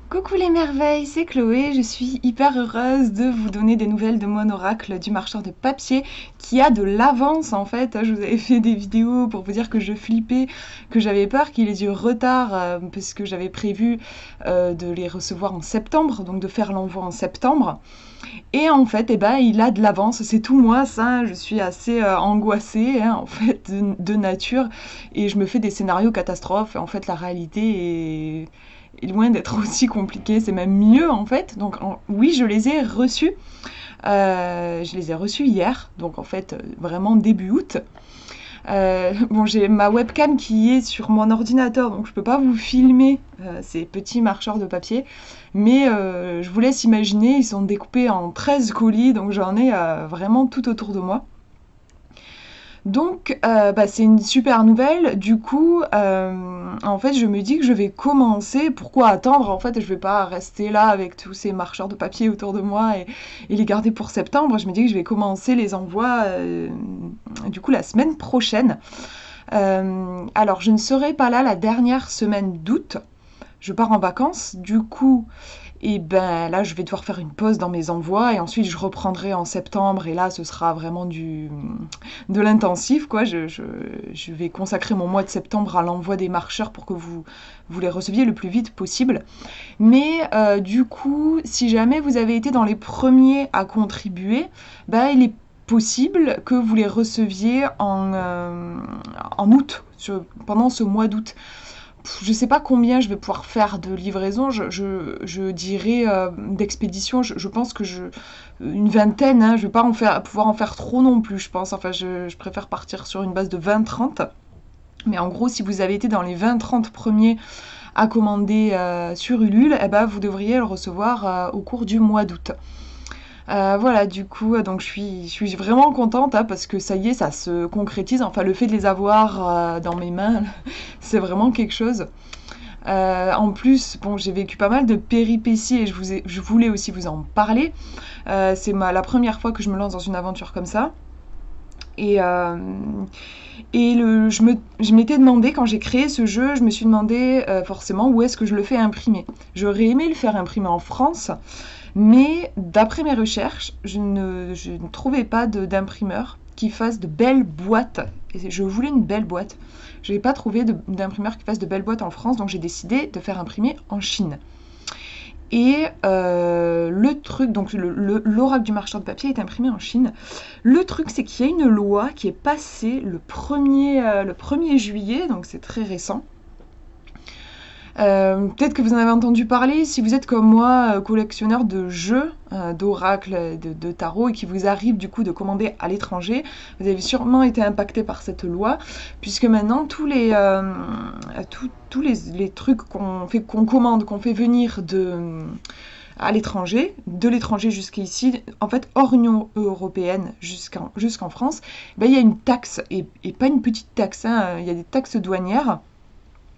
Coucou les merveilles, c'est Chloé, je suis hyper heureuse de vous donner des nouvelles de mon oracle du marcheur de papier qui a de l'avance en fait. Je vous avais fait des vidéos pour vous dire que je flippais, que j'avais peur qu'il ait du retard parce que j'avais prévu de les recevoir en septembre, donc de faire l'envoi en septembre. Et en fait, il a de l'avance, c'est tout moi ça, je suis assez angoissée en fait de nature et je me fais des scénarios catastrophes. En fait, la réalité est loin d'être aussi compliquée, c'est même mieux en fait. Donc oui, je les ai reçus. Je les ai reçus hier, donc en fait vraiment début août. Bon, j'ai ma webcam qui est sur mon ordinateur, donc je peux pas vous filmer ces petits marcheurs de papier. Mais je vous laisse imaginer, ils sont découpés en 13 colis, donc j'en ai vraiment tout autour de moi. Donc, c'est une super nouvelle. Du coup, en fait, je me dis que je vais commencer. Pourquoi attendre? En fait, je vais pas rester là avec tous ces marcheurs de papier autour de moi et les garder pour septembre. Je me dis que je vais commencer les envois, du coup, la semaine prochaine. Alors, je ne serai pas là la dernière semaine d'août. Je pars en vacances. Du coup, et ben là, je vais devoir faire une pause dans mes envois et ensuite je reprendrai en septembre et là, ce sera vraiment de l'intensif, quoi. Je vais consacrer mon mois de septembre à l'envoi des marcheurs pour que vous les receviez le plus vite possible. Mais du coup, si jamais vous avez été dans les premiers à contribuer, il est possible que vous les receviez en août, pendant ce mois d'août. Je sais pas combien je vais pouvoir faire de livraison, je dirais d'expédition, je pense que une vingtaine, hein, je vais pas pouvoir en faire trop non plus, je pense. Enfin, je préfère partir sur une base de 20-30. Mais en gros, si vous avez été dans les 20-30 premiers à commander sur Ulule, vous devriez le recevoir au cours du mois d'août. Voilà, du coup, donc je suis vraiment contente parce que ça y est, ça se concrétise. Enfin, le fait de les avoir dans mes mains, c'est vraiment quelque chose. En plus, bon, j'ai vécu pas mal de péripéties et je voulais aussi vous en parler. C'est la première fois que je me lance dans une aventure comme ça. Et, je m'étais demandé, quand j'ai créé ce jeu, je me suis demandé forcément où est-ce que je le fais imprimer. J'aurais aimé le faire imprimer en France, mais d'après mes recherches, je ne trouvais pas d'imprimeur qui fasse de belles boîtes. Et je voulais une belle boîte. Je n'ai pas trouvé d'imprimeur qui fasse de belles boîtes en France, donc j'ai décidé de faire imprimer en Chine. Et le truc, donc l'oracle du marcheur de papier est imprimé en Chine. Le truc, c'est qu'il y a une loi qui est passée le 1er juillet, donc c'est très récent. Peut-être que vous en avez entendu parler, si vous êtes comme moi collectionneur de jeux, d'oracles, de tarot, et qui vous arrive du coup de commander à l'étranger, vous avez sûrement été impacté par cette loi, puisque maintenant tous les trucs qu'on commande, qu'on fait venir à l'étranger, de l'étranger jusqu'ici, en fait hors Union européenne jusqu'en France, il y a une taxe, et pas une petite taxe, hein, il y a des taxes douanières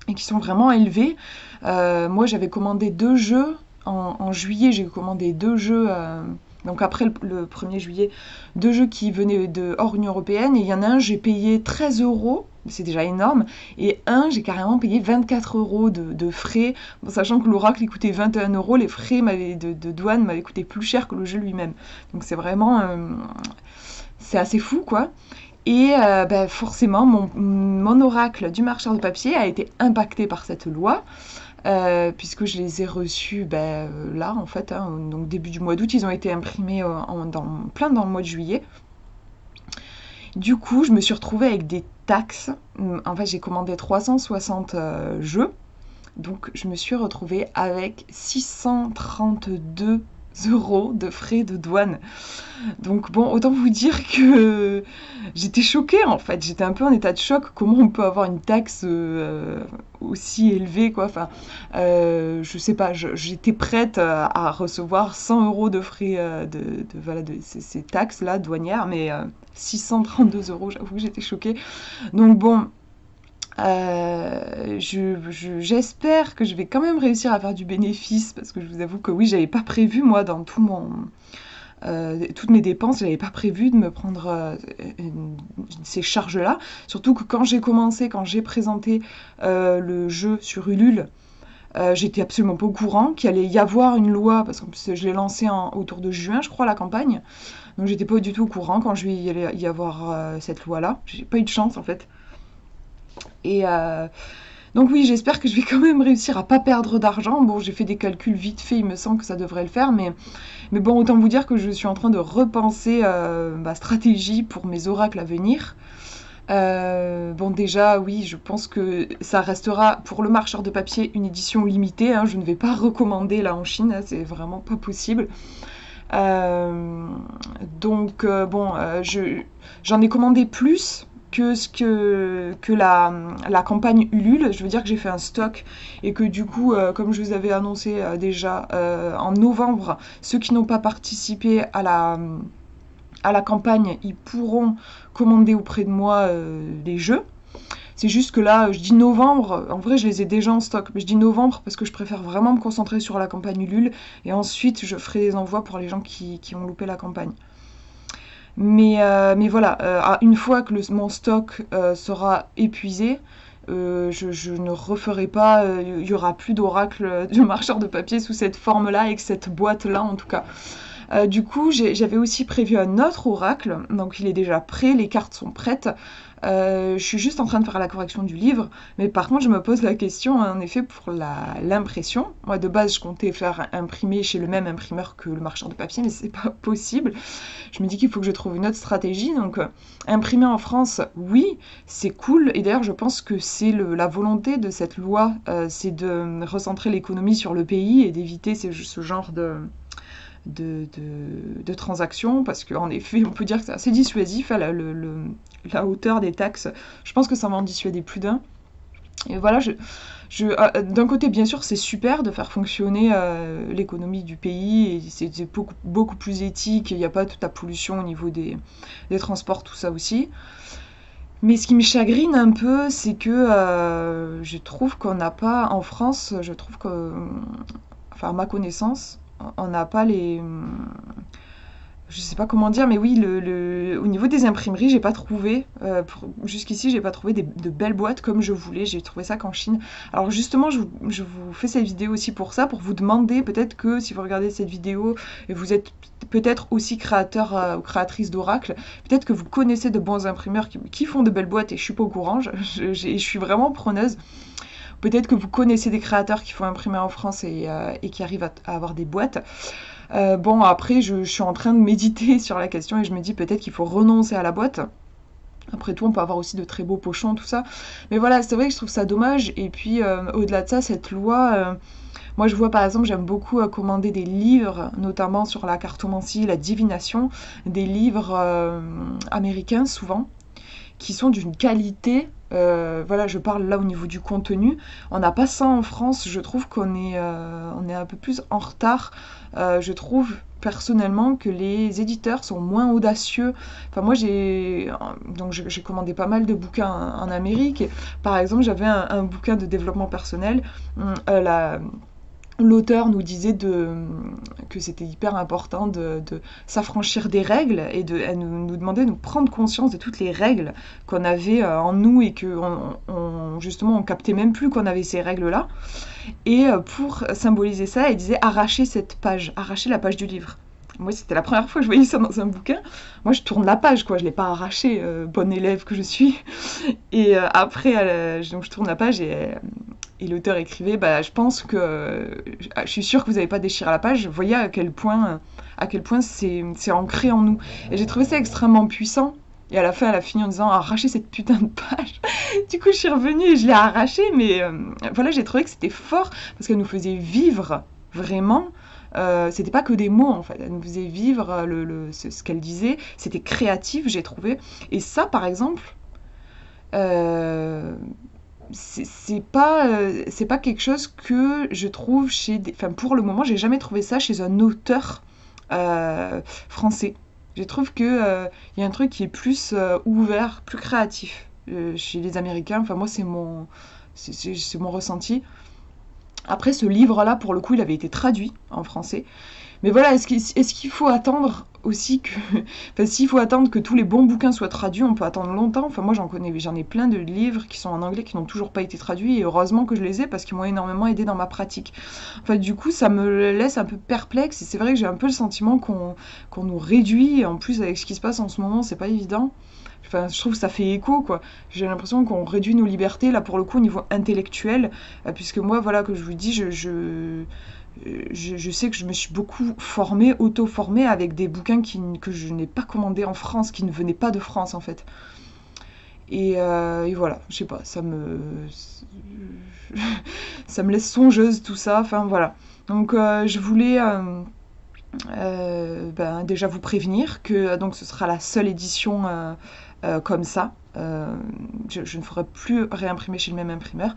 et qui sont vraiment élevés. Moi, j'avais commandé 2 jeux. En juillet, j'ai commandé 2 jeux. Donc après le 1er juillet, 2 jeux qui venaient de hors Union Européenne. Et il y en a un, j'ai payé 13 euros. C'est déjà énorme. Et j'ai carrément payé 24 euros de frais. Bon, sachant que l'oracle, il coûtait 21 euros. Les frais de douane m'avaient coûté plus cher que le jeu lui-même. Donc c'est vraiment... c'est assez fou, quoi. Et forcément, mon oracle du marcheur de papier a été impacté par cette loi, puisque je les ai reçus là, en fait, hein, donc début du mois d'août. Ils ont été imprimés plein dans le mois de juillet. Du coup, je me suis retrouvée avec des taxes. En fait, j'ai commandé 360 jeux. Donc, je me suis retrouvée avec 632 euros de frais de douane. Donc bon, autant vous dire que j'étais choquée en fait, j'étais un peu en état de choc. Comment on peut avoir une taxe aussi élevée, quoi. Enfin, je sais pas, j'étais prête à recevoir 100 euros de frais de ces taxes-là douanières, mais 632 euros, j'avoue que j'étais choquée. Donc bon, j'espère que je vais quand même réussir à faire du bénéfice, parce que je vous avoue que oui, j'avais pas prévu, moi, dans toutes mes dépenses, j'avais pas prévu de me prendre ces charges-là. Surtout que quand j'ai présenté le jeu sur Ulule, J'étais absolument pas au courant qu'il allait y avoir une loi, parce qu'en plus je l'ai lancé autour de juin, je crois, la campagne. Donc j'étais pas du tout au courant quand il allait y avoir cette loi-là. J'ai pas eu de chance en fait. Et donc oui, j'espère que je vais quand même réussir à pas perdre d'argent. Bon, j'ai fait des calculs vite fait, il me semble que ça devrait le faire, mais bon, autant vous dire que je suis en train de repenser ma stratégie pour mes oracles à venir. Bon, déjà, oui, je pense que ça restera pour le marcheur de papier une édition limitée, hein. Je ne vais pas recommander là en Chine, hein, c'est vraiment pas possible. Euh, donc, bon, j'en ai commandé plus que la campagne Ulule. Je veux dire que j'ai fait un stock et que du coup, comme je vous avais annoncé déjà en novembre, ceux qui n'ont pas participé à la campagne, ils pourront commander auprès de moi les jeux. C'est juste que là, je dis novembre, en vrai je les ai déjà en stock, mais je dis novembre parce que je préfère vraiment me concentrer sur la campagne Ulule et ensuite je ferai des envois pour les gens qui ont loupé la campagne. Mais voilà, une fois que mon stock sera épuisé, je ne referai pas, il y aura plus d'oracle de marcheur de papier sous cette forme-là, avec cette boîte-là en tout cas. Du coup, j'avais aussi prévu un autre oracle, donc il est déjà prêt, les cartes sont prêtes. Je suis juste en train de faire la correction du livre, mais par contre, je me pose la question, en effet, pour l'impression. Moi, de base, je comptais faire imprimer chez le même imprimeur que le marchand de papier, mais c'est pas possible. Je me dis qu'il faut que je trouve une autre stratégie. Donc, imprimer en France, oui, c'est cool. Et d'ailleurs, je pense que c'est la volonté de cette loi, c'est de recentrer l'économie sur le pays et d'éviter ce genre de transactions, parce qu'en effet, on peut dire que c'est assez dissuasif, la hauteur des taxes. Je pense que ça va en dissuader plus d'un. Et voilà, d'un côté, bien sûr, c'est super de faire fonctionner l'économie du pays, et c'est beaucoup, beaucoup plus éthique, il n'y a pas toute la pollution au niveau des transports, tout ça aussi. Mais ce qui me chagrine un peu, c'est que je trouve qu'on n'a pas, en France, je trouve que, enfin, à ma connaissance, on n'a pas je sais pas comment dire, mais oui, au niveau des imprimeries, j'ai pas trouvé, jusqu'ici, j'ai pas trouvé de belles boîtes comme je voulais. J'ai trouvé ça qu'en Chine. Alors justement, je vous fais cette vidéo aussi pour ça, pour vous demander, peut-être que si vous regardez cette vidéo et vous êtes peut-être aussi créateur ou créatrice d'oracle, peut-être que vous connaissez de bons imprimeurs qui font de belles boîtes et je suis pas au courant. Je suis vraiment preneuse. Peut-être que vous connaissez des créateurs qui font imprimer en France et qui arrivent à avoir des boîtes. Bon, après, je suis en train de méditer sur la question et je me dis peut-être qu'il faut renoncer à la boîte. Après tout, on peut avoir aussi de très beaux pochons, tout ça. Mais voilà, c'est vrai que je trouve ça dommage. Et puis, au-delà de ça, cette loi, moi je vois par exemple, j'aime beaucoup commander des livres, notamment sur la cartomancie, la divination, des livres américains souvent, qui sont d'une qualité, voilà, je parle là au niveau du contenu, on n'a pas ça en France, je trouve on est un peu plus en retard, je trouve personnellement que les éditeurs sont moins audacieux. Enfin moi j'ai commandé pas mal de bouquins en Amérique, et, par exemple j'avais un bouquin de développement personnel, l'auteur nous disait que c'était hyper important de s'affranchir des règles et elle nous demandait de nous prendre conscience de toutes les règles qu'on avait en nous et que justement on captait même plus qu'on avait ces règles-là. Et pour symboliser ça, elle disait arracher cette page, arracher la page du livre. Moi, c'était la première fois que je voyais ça dans un bouquin. Moi, je tourne la page, quoi. Je l'ai pas arraché, bonne élève que je suis. Et après, donc je tourne la page et l'auteur écrivait, bah, je pense que, je suis sûre que vous n'avez pas déchiré la page. Vous voyez à quel point c'est ancré en nous. Et j'ai trouvé ça extrêmement puissant. Et à la fin, elle a fini en disant arrachez cette putain de page. Du coup, je suis revenue et je l'ai arrachée. Mais voilà, j'ai trouvé que c'était fort parce qu'elle nous faisait vivre vraiment. C'était pas que des mots en fait, elle nous faisait vivre ce qu'elle disait. C'était créatif, j'ai trouvé. Et ça, par exemple, euh, c'est pas quelque chose que je trouve enfin pour le moment j'ai jamais trouvé ça chez un auteur français. Je trouve que y a un truc qui est plus ouvert, plus créatif chez les Américains. Enfin moi c'est mon ressenti. Après ce livre là pour le coup il avait été traduit en français. Mais voilà, est-ce qu'il faut attendre aussi que, enfin, s'il faut attendre que tous les bons bouquins soient traduits, on peut attendre longtemps. Enfin, moi, j'en ai plein de livres qui sont en anglais qui n'ont toujours pas été traduits, et heureusement que je les ai parce qu'ils m'ont énormément aidé dans ma pratique. Enfin, du coup, ça me laisse un peu perplexe, et c'est vrai que j'ai un peu le sentiment qu'on nous réduit. En plus, avec ce qui se passe en ce moment, c'est pas évident. Enfin, je trouve que ça fait écho, quoi. J'ai l'impression qu'on réduit nos libertés, là, pour le coup, au niveau intellectuel, puisque moi, voilà, que je vous dis, je sais que je me suis beaucoup formée, auto-formée, avec des bouquins que je n'ai pas commandés en France, qui ne venaient pas de France, en fait. Et voilà, je sais pas, ça me laisse songeuse, tout ça, enfin, voilà. Donc, je voulais... ben, déjà vous prévenir que donc ce sera la seule édition comme ça. Je ne ferai plus réimprimer chez le même imprimeur.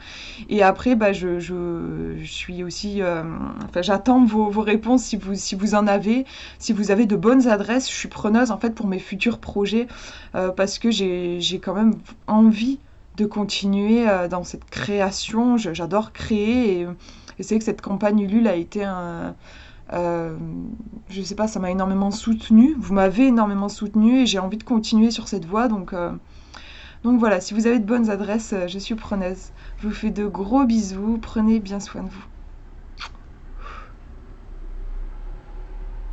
Et après, bah, je suis aussi... enfin, j'attends vos réponses si vous en avez. Si vous avez de bonnes adresses, je suis preneuse en fait pour mes futurs projets parce que j'ai quand même envie de continuer dans cette création. J'adore créer et c'est que cette campagne Ulule a été euh, je sais pas, ça m'a énormément soutenue. Vous m'avez énormément soutenue et j'ai envie de continuer sur cette voie. Donc voilà, si vous avez de bonnes adresses, je suis preneuse. Je vous fais de gros bisous. Prenez bien soin de vous.